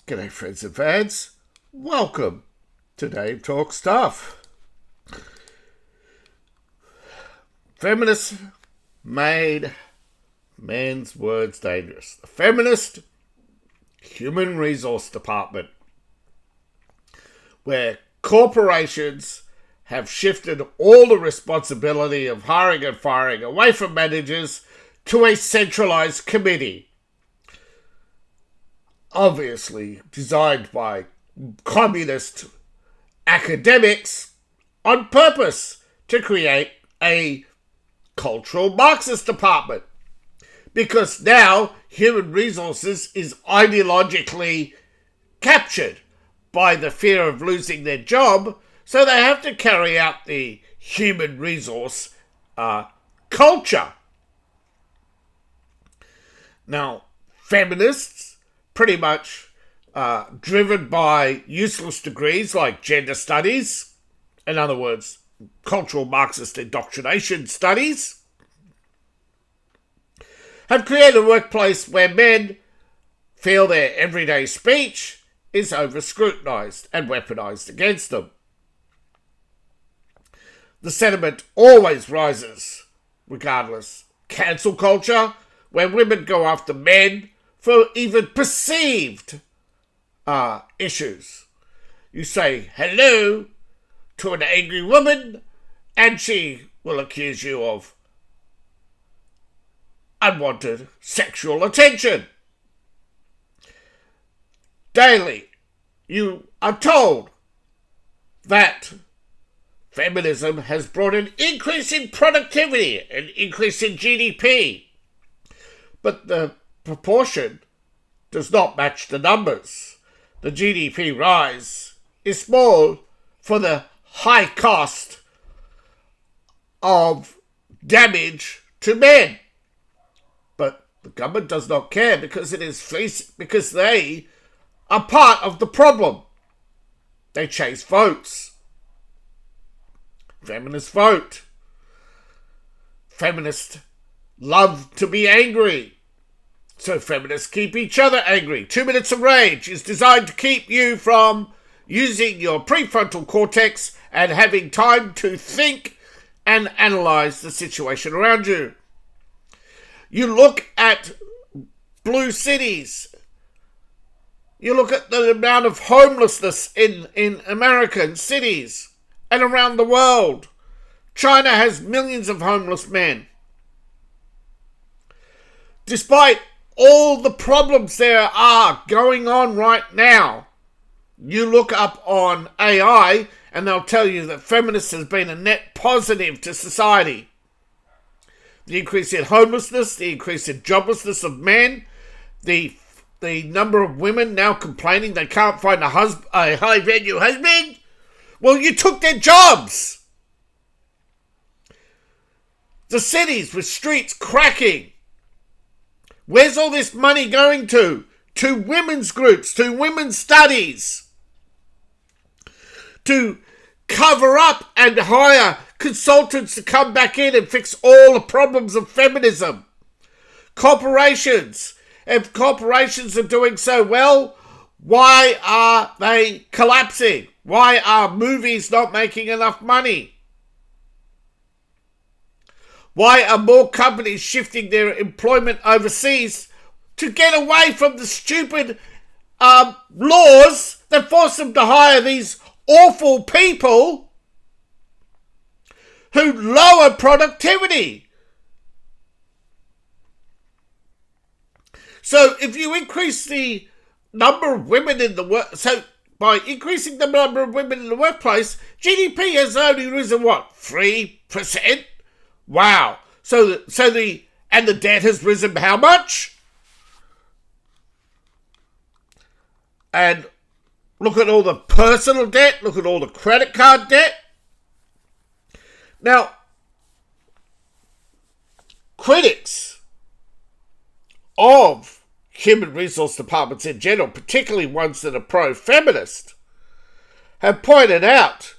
G'day friends and fans, welcome to Dave Talk Stuff. Feminists made men's words dangerous. The Feminist Human Resource Department, where corporations have shifted all the responsibility of hiring and firing away from managers to a centralized committee. Obviously designed by communist academics on purpose to create a cultural Marxist department. Because now human resources is ideologically captured by the fear of losing their job, so they have to carry out the human resource culture. Now, feminists, pretty much driven by useless degrees like gender studies, in other words, cultural Marxist indoctrination studies, have created a workplace where men feel their everyday speech is over-scrutinised and weaponised against them. The sentiment always rises, regardless. Cancel culture, where women go after men for even perceived issues. You say hello to an angry woman and she will accuse you of unwanted sexual attention. Daily, you are told that feminism has brought an increase in productivity, an increase in GDP. But the proportion does not match the numbers. The GDP rise is small for the high cost of damage to men. But the government does not care because because they are part of the problem. They chase votes. Feminists vote. Feminists love to be angry. So feminists keep each other angry. 2 minutes of rage is designed to keep you from using your prefrontal cortex and having time to think and analyse the situation around you. You look at blue cities. You look at the amount of homelessness in American cities and around the world. China has millions of homeless men. Despite all the problems there are going on right now, you look up on AI and they'll tell you that feminists has been a net positive to society. The increase in homelessness, the increase in joblessness of men, the number of women now complaining they can't find a high-value husband. Well, you took their jobs. The cities with streets cracking. Where's all this money going to? To women's groups, to women's studies, to cover up and hire consultants to come back in and fix all the problems of feminism. Corporations. If corporations are doing so well, why are they collapsing? Why are movies not making enough money? Why are more companies shifting their employment overseas to get away from the stupid laws that force them to hire these awful people who lower productivity? So if you increase the number of women in the by increasing the number of women in the workplace, GDP has only risen, 3%? Wow. So the debt has risen how much? And look at all the personal debt, look at all the credit card debt. Now, critics of human resource departments in general, particularly ones that are pro-feminist, have pointed out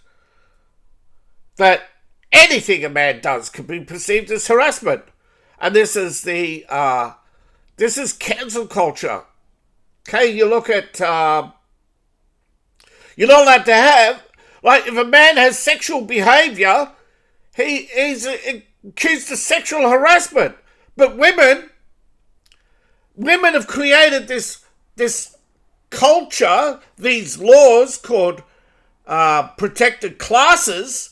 that anything a man does can be perceived as harassment. And this is cancel culture. Okay, you look at, you're not allowed to have, like, if a man has sexual behaviour, he's accused of sexual harassment. But women have created this culture, these laws called protected classes,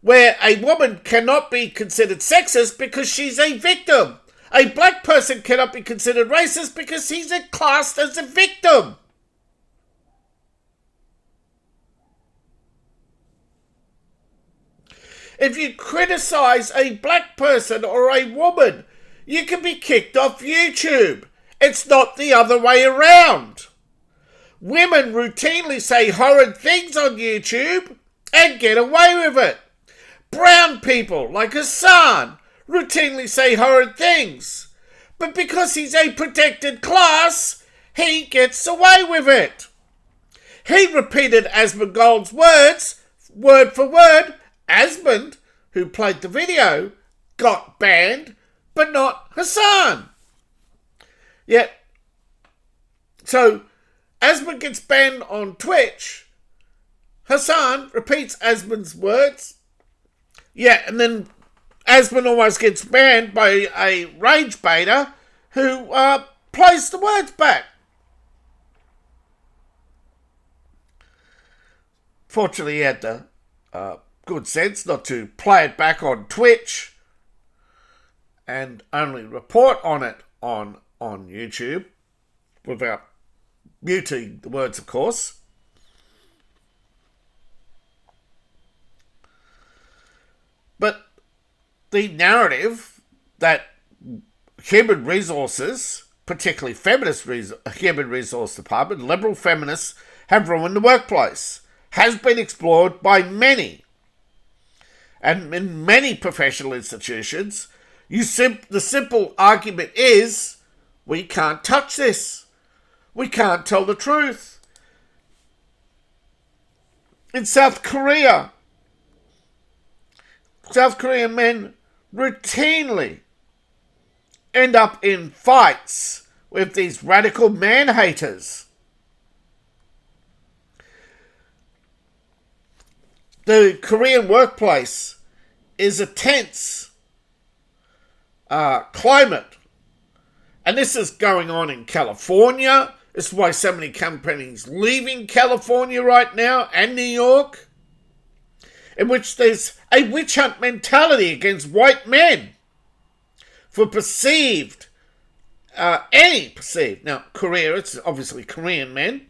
where a woman cannot be considered sexist because she's a victim. A black person cannot be considered racist because he's classed as a victim. If you criticize a black person or a woman, you can be kicked off YouTube. It's not the other way around. Women routinely say horrid things on YouTube and get away with it. Brown people, like Hassan, routinely say horrid things. But because he's a protected class, he gets away with it. He repeated Asmund Gold's words, word for word. Asmund, who played the video, got banned, but not Hassan. Yet, so Asmund gets banned on Twitch. Hassan repeats Asmund's words. Yeah, and then Asmund almost gets banned by a rage baiter who plays the words back. Fortunately, he had the good sense not to play it back on Twitch and only report on it on YouTube without muting the words, of course. But the narrative that human resources, particularly human resource department, liberal feminists have ruined the workplace, has been explored by many. And in many professional institutions, the simple argument is, we can't touch this. We can't tell the truth. In South Korean men routinely end up in fights with these radical man-haters. The Korean workplace is a tense climate. And this is going on in California. This is why so many companies leaving California right now and New York, in which there's a witch hunt mentality against white men for now Korea, it's obviously Korean men,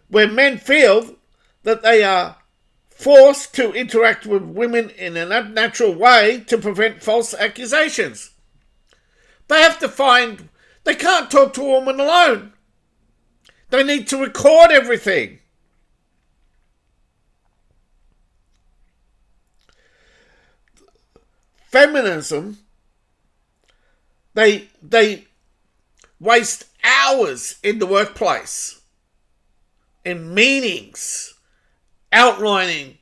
where men feel that they are forced to interact with women in an unnatural way to prevent false accusations. They can't talk to a woman alone. They need to record everything. Feminism, they waste hours in the workplace, in meetings, outlining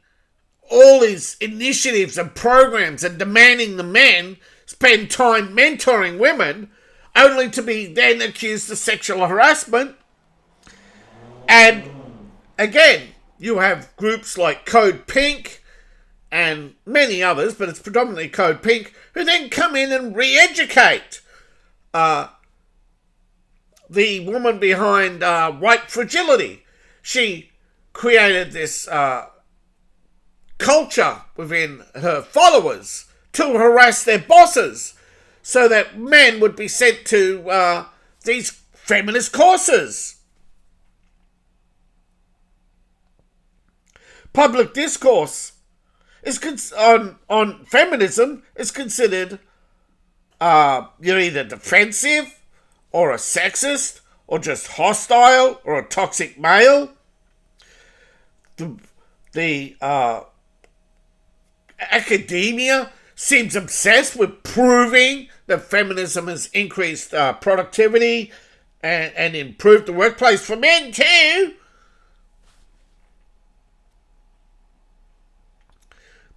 all these initiatives and programs and demanding the men spend time mentoring women, only to be then accused of sexual harassment. And again, you have groups like Code Pink and many others, but it's predominantly Code Pink, who then come in and re-educate the woman behind White Fragility. She created this culture within her followers to harass their bosses so that men would be sent to these feminist courses. Public discourse on feminism is considered you're either defensive or a sexist or just hostile or a toxic male. The academia seems obsessed with proving that feminism has increased productivity and improved the workplace for men too.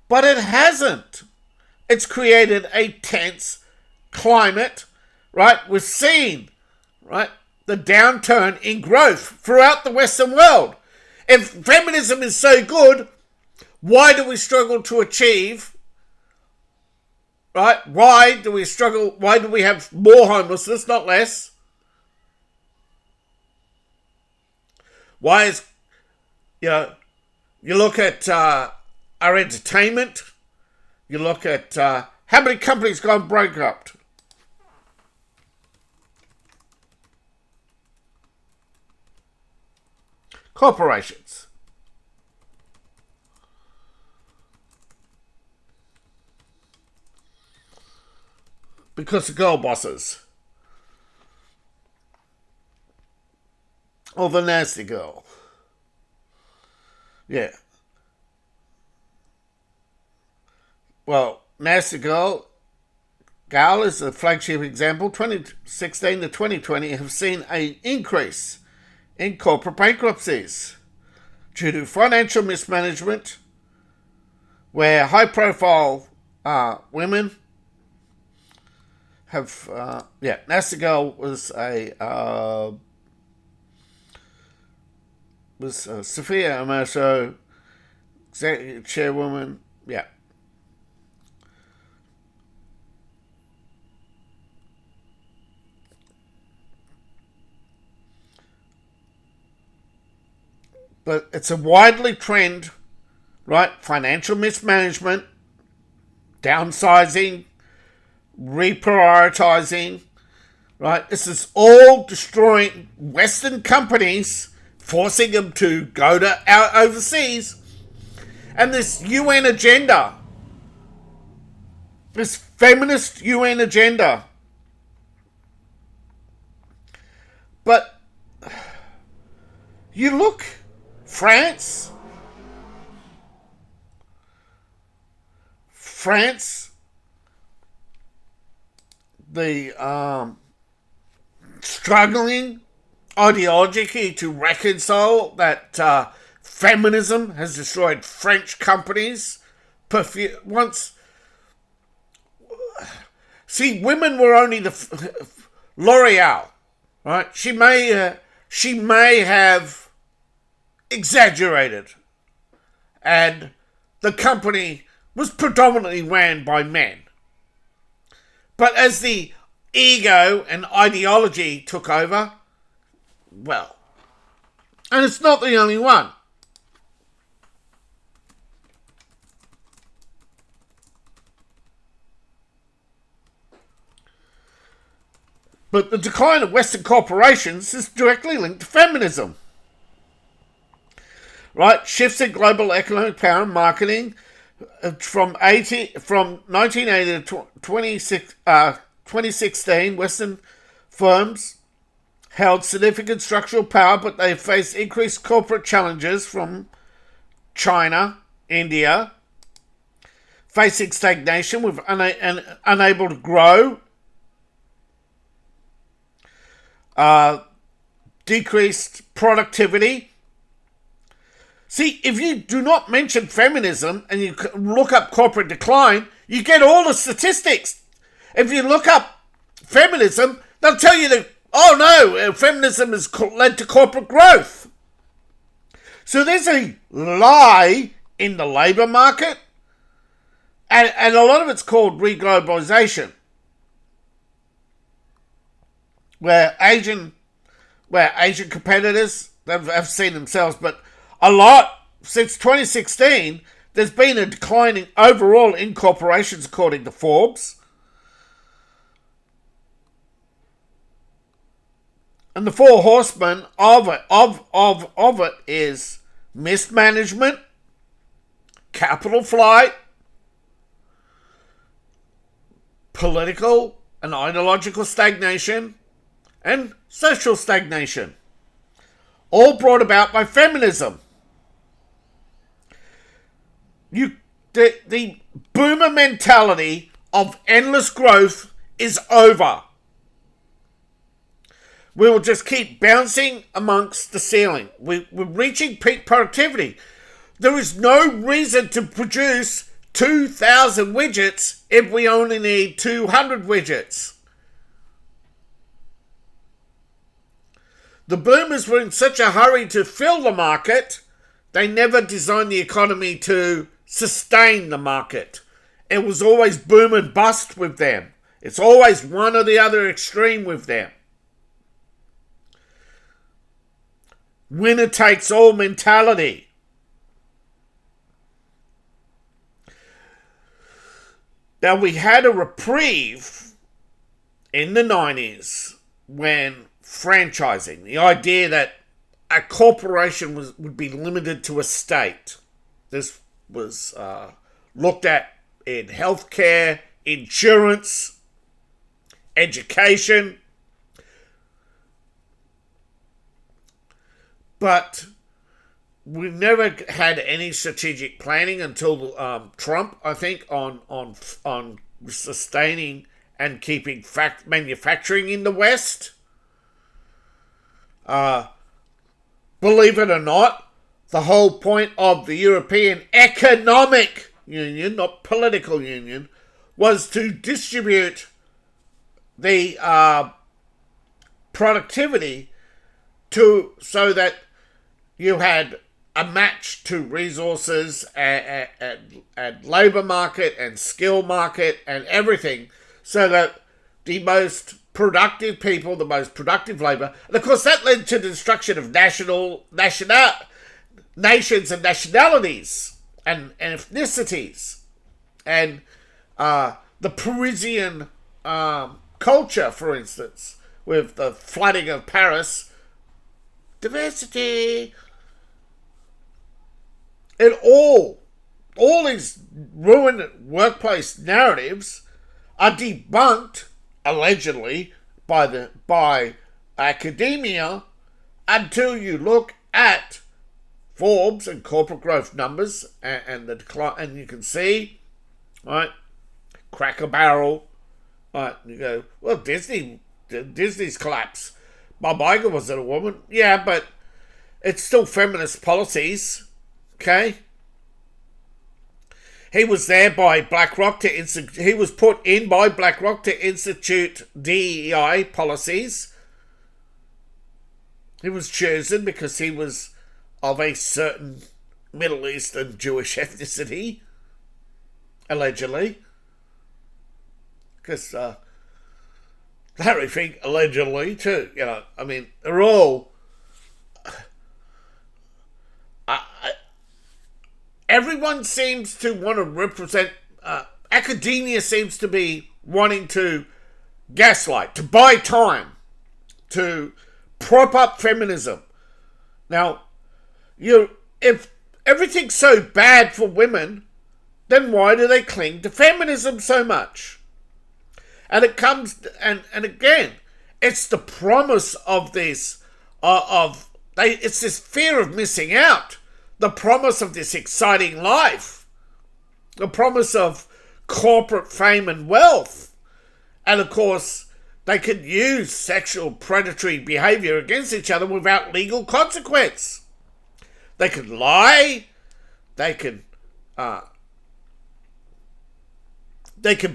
But it hasn't. It's created a tense climate, right? We've seen, right? the downturn in growth throughout the Western world. If feminism is so good, why do we struggle to achieve, right? Why do we struggle? Why do we have more homelessness, not less? Why is, you look at our entertainment, you look at how many companies gone bankrupt? Corporations. Because of girl bosses. Or the nasty girl. Yeah. Well, nasty girl is the flagship example. 2016 to 2020 have seen an increase in corporate bankruptcies due to financial mismanagement, where high-profile women have, Nasty Girl was Sophia Amoso, executive chairwoman, yeah. But it's a widely trend, right? Financial mismanagement, downsizing, reprioritizing, right? This is all destroying Western companies, forcing them to go to overseas. And this UN agenda, this feminist UN agenda. But you look, France, the struggling ideologically to reconcile that feminism has destroyed French companies. See, women were only the L'Oreal, right? She may have exaggerated, and the company was predominantly ran by men. But as the ego and ideology took over, well, and it's not the only one. But the decline of Western corporations is directly linked to feminism. Right? Shifts in global economic power and marketing from 1980 to 2016, Western firms held significant structural power, but they faced increased corporate challenges from China, India, facing stagnation with unable to grow, decreased productivity. See, if you do not mention feminism and you look up corporate decline, you get all the statistics. If you look up feminism, they'll tell you that, oh no, feminism has led to corporate growth. So there's a lie in the labour market, and a lot of it's called reglobalization, where Asian competitors have seen themselves, but a lot since 2016, there's been a decline overall in corporations, according to Forbes. And the four horsemen of it is mismanagement, capital flight, political and ideological stagnation, and social stagnation, all brought about by feminism. The boomer mentality of endless growth is over. We will just keep bouncing amongst the ceiling. We're reaching peak productivity. There is no reason to produce 2,000 widgets if we only need 200 widgets. The boomers were in such a hurry to fill the market, they never designed the economy to sustain the market. It was always boom and bust with them. It's always one or the other extreme with them. Winner takes all mentality. Now, we had a reprieve in the 90s when franchising, the idea that a corporation would be limited to a state. This was looked at in healthcare, insurance, education. But we never had any strategic planning until Trump, I think, on sustaining and keeping manufacturing in the West. Believe it or not, the whole point of the European Economic Union, not political union, was to distribute the productivity so that you had a match to resources and labour market and skill market and everything, so that the most productive people, the most productive labour, and of course that led to the destruction of nations and nationalities and ethnicities, and the Parisian culture, for instance, with the flooding of Paris. Diversity. All these ruined workplace narratives are debunked, allegedly, by academia, until you look at Forbes and corporate growth numbers and the decline, and you can see, right, Cracker Barrel, right, you go, well, Disney's collapse. Bob Iger wasn't a woman. Yeah, but it's still feminist policies. Okay? He was there by BlackRock he was put in by BlackRock to institute DEI policies. He was chosen because he was of a certain Middle Eastern Jewish ethnicity, allegedly. Because Larry Fink allegedly too, I mean, they're all. Everyone seems to want to represent. Academia seems to be wanting to gaslight, to buy time, to prop up feminism. Now, if everything's so bad for women, then why do they cling to feminism so much? And it comes, and again, it's the promise of this, it's this fear of missing out, the promise of this exciting life, the promise of corporate fame and wealth. And of course, they could use sexual predatory behavior against each other without legal consequence. They could lie, they could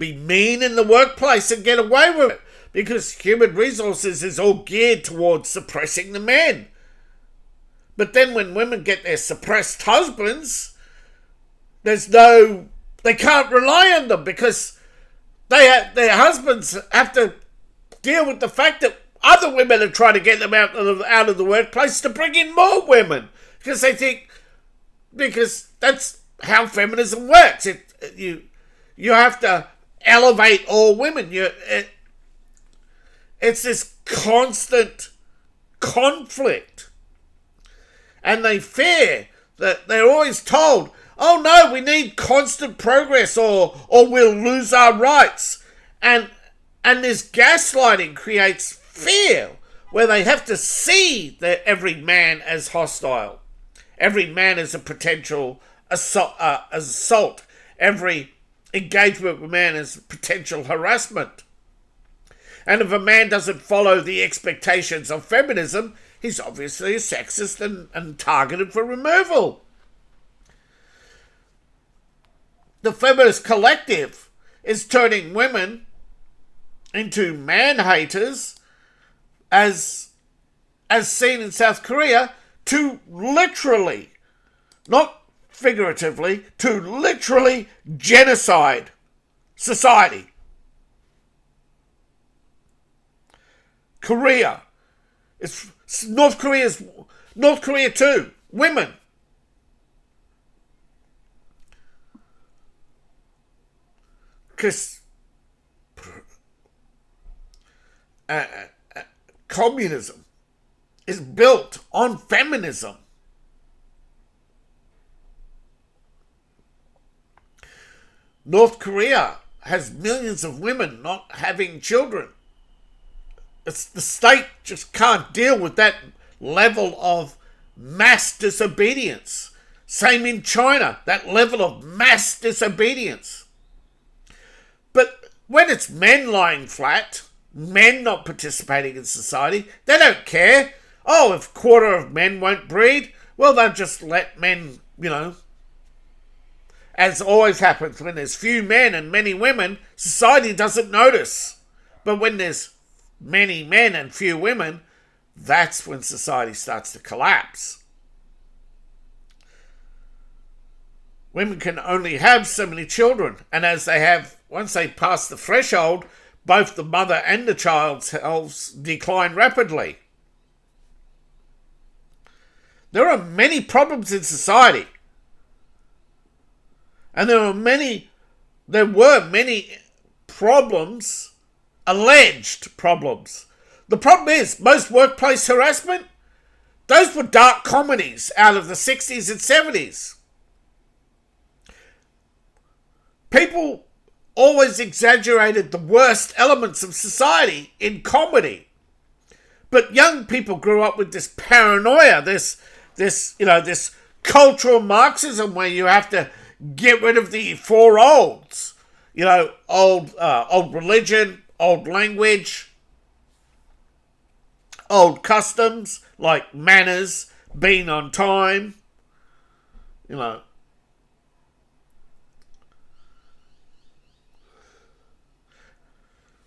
be mean in the workplace and get away with it, because human resources is all geared towards suppressing the men. But then when women get their suppressed husbands, they can't rely on them, because their husbands have to deal with the fact that other women are trying to get them out of the workplace to bring in more women, because they think, because that's how feminism works. You have to elevate all women. It's this constant conflict. And they fear that they're always told, oh no, we need constant progress or we'll lose our rights. And this gaslighting creates fear, where they have to see that every man as hostile. Every man as a potential assault. Every engagement with a man as potential harassment. And if a man doesn't follow the expectations of feminism, he's obviously a sexist and targeted for removal. The feminist collective is turning women into man haters as as seen in South Korea, to literally, not figuratively, to literally genocide society. Korea. It's North Korea too. Women. Because communism is built on feminism. North Korea has millions of women not having children. The state just can't deal with that level of mass disobedience. Same in China, that level of mass disobedience. But when it's men lying flat, men not participating in society, they don't care. Oh, if a quarter of men won't breed, well, they'll just let men, as always happens, when there's few men and many women, society doesn't notice. But when there's many men and few women, that's when society starts to collapse. Women can only have so many children, and once they pass the threshold, both the mother and the child's health decline rapidly. There are many problems in society. And there were many problems, alleged problems. The problem is, most workplace harassment, those were dark comedies out of the 60s and 70s. People always exaggerated the worst elements of society in comedy. But young people grew up with this paranoia, this cultural Marxism where you have to get rid of the four olds. Old religion, old language, old customs like manners, being on time,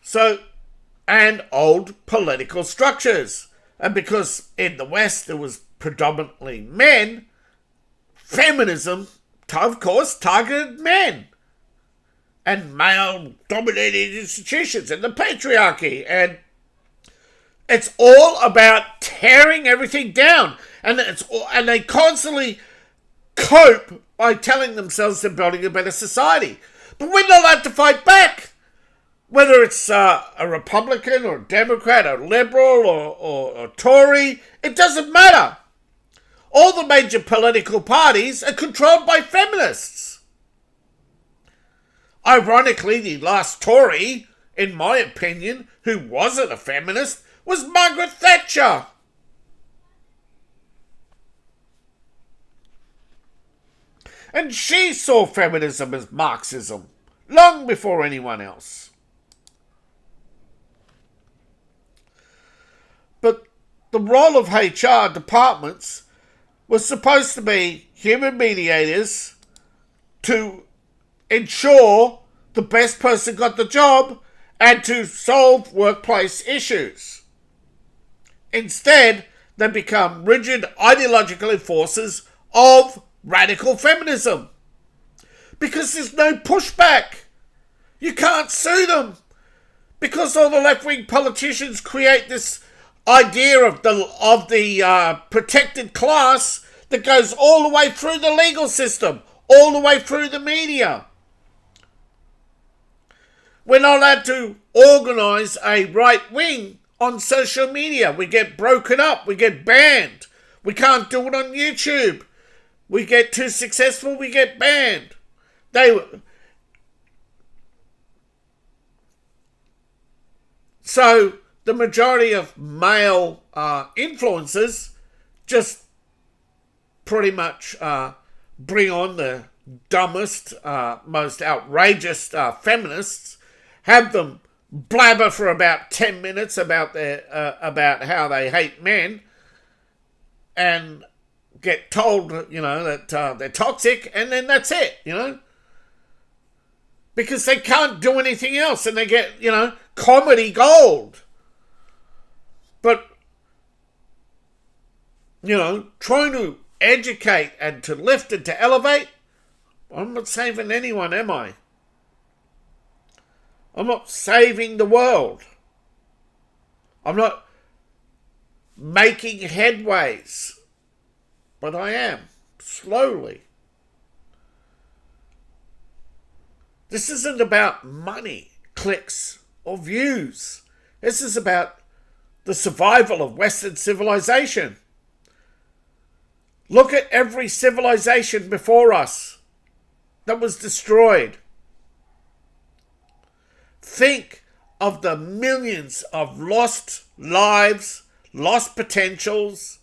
So, and old political structures. And because in the West there was predominantly men, feminism, of course, targeted men. And male-dominated institutions and the patriarchy. And it's all about tearing everything down. And they constantly cope by telling themselves they're building a better society. But we're not allowed to fight back. Whether it's a Republican or a Democrat or Liberal or Tory, it doesn't matter. All the major political parties are controlled by feminists. Ironically, the last Tory, in my opinion, who wasn't a feminist, was Margaret Thatcher. And she saw feminism as Marxism, long before anyone else. But the role of HR departments was supposed to be human mediators to ensure the best person got the job and to solve workplace issues. Instead, they become rigid ideological enforcers of radical feminism. Because there's no pushback. You can't sue them. Because all the left-wing politicians create this idea of the protected class that goes all the way through the legal system, all the way through the media. We're not allowed to organise a right wing on social media. We get broken up, we get banned. We can't do it on YouTube. We get too successful, we get banned. So the majority of male influencers just pretty much bring on the dumbest, most outrageous feminists, have them blabber for about 10 minutes about how they hate men, and get told, that they're toxic, and then that's it, because they can't do anything else, and they get, comedy gold. But trying to educate and to lift and to elevate, I'm not saving anyone, am I? I'm not saving the world. I'm not making headways. But I am, slowly. This isn't about money, clicks, or views. This is about the survival of Western civilization. Look at every civilization before us that was destroyed. Think of the millions of lost lives, lost potentials.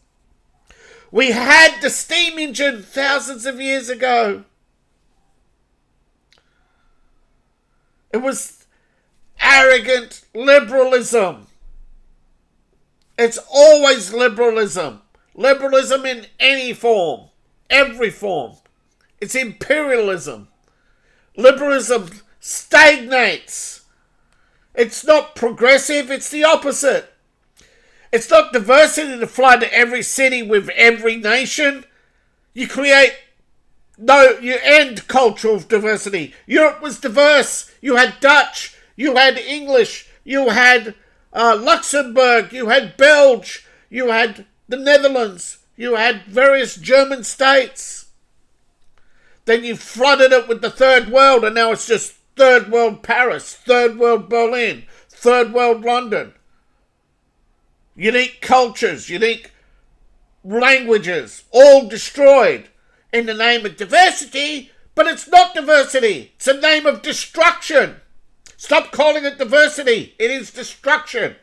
We had the steam engine thousands of years ago. It was arrogant liberalism. It's always liberalism. Liberalism in any form, every form. It's imperialism. Liberalism stagnates. It's not progressive, it's the opposite. It's not diversity to flood every city with every nation. You end cultural diversity. Europe was diverse. You had Dutch, you had English, you had Luxembourg, you had Belgium, you had the Netherlands, you had various German states. Then you flooded it with the third world, and now it's just third world Paris, third world Berlin, third world London. Unique cultures, unique languages, all destroyed in the name of diversity, but it's not diversity. It's a name of destruction. Stop calling it diversity. It is destruction.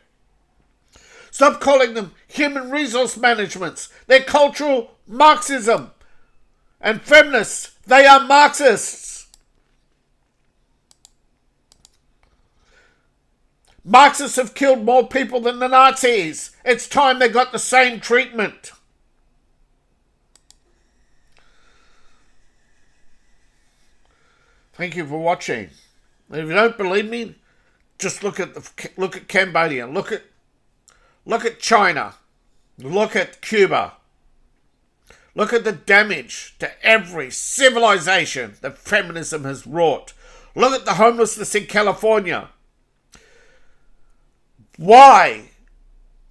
Stop calling them human resource managements. They're cultural Marxism. And feminists, they are Marxists. Marxists have killed more people than the Nazis. It's time they got the same treatment. Thank you for watching. If you don't believe me, just look at Cambodia. Look at China. Look at Cuba. Look at the damage to every civilization that feminism has wrought. Look at the homelessness in California. Why?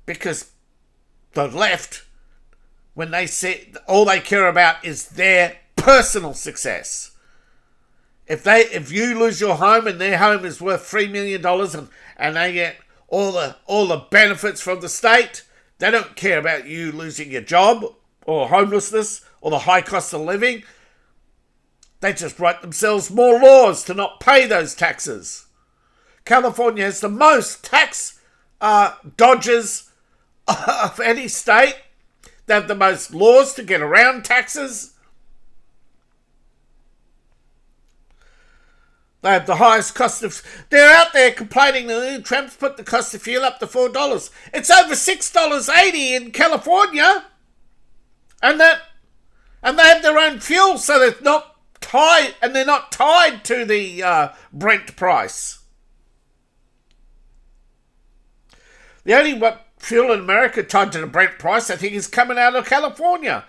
Because the left, when they say all they care about is their personal success. If you lose your home and their home is worth $3 million and they get all the benefits from the state, they don't care about you losing your job or homelessness or the high cost of living. They just write themselves more laws to not pay those taxes. California has the most tax dodgers of any state. They have the most laws to get around taxes. They have the highest cost of... They're out there complaining that Trump's put the cost of fuel up to $4. It's over $6.80 in California. And they have their own fuel, so they're not tied, and they're not tied to the Brent price. The only fuel in America tied to the Brent price, I think, is coming out of California,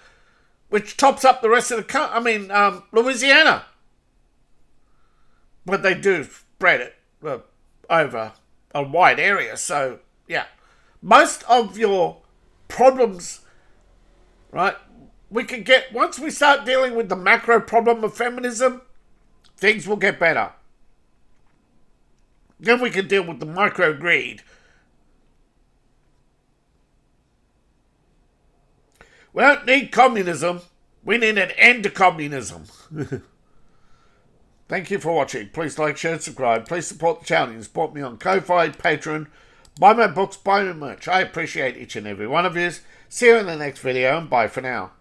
which tops up the rest of the country. Louisiana. But they do spread it over a wide area. So, yeah. Most of your problems, right, we can get... Once we start dealing with the macro problem of feminism, things will get better. Then we can deal with the micro greed. We don't need communism. We need an end to communism. Thank you for watching. Please like, share, and subscribe. Please support the channel. You can support me on Ko-Fi, Patreon. Buy my books, buy my merch. I appreciate each and every one of you. See you in the next video, and bye for now.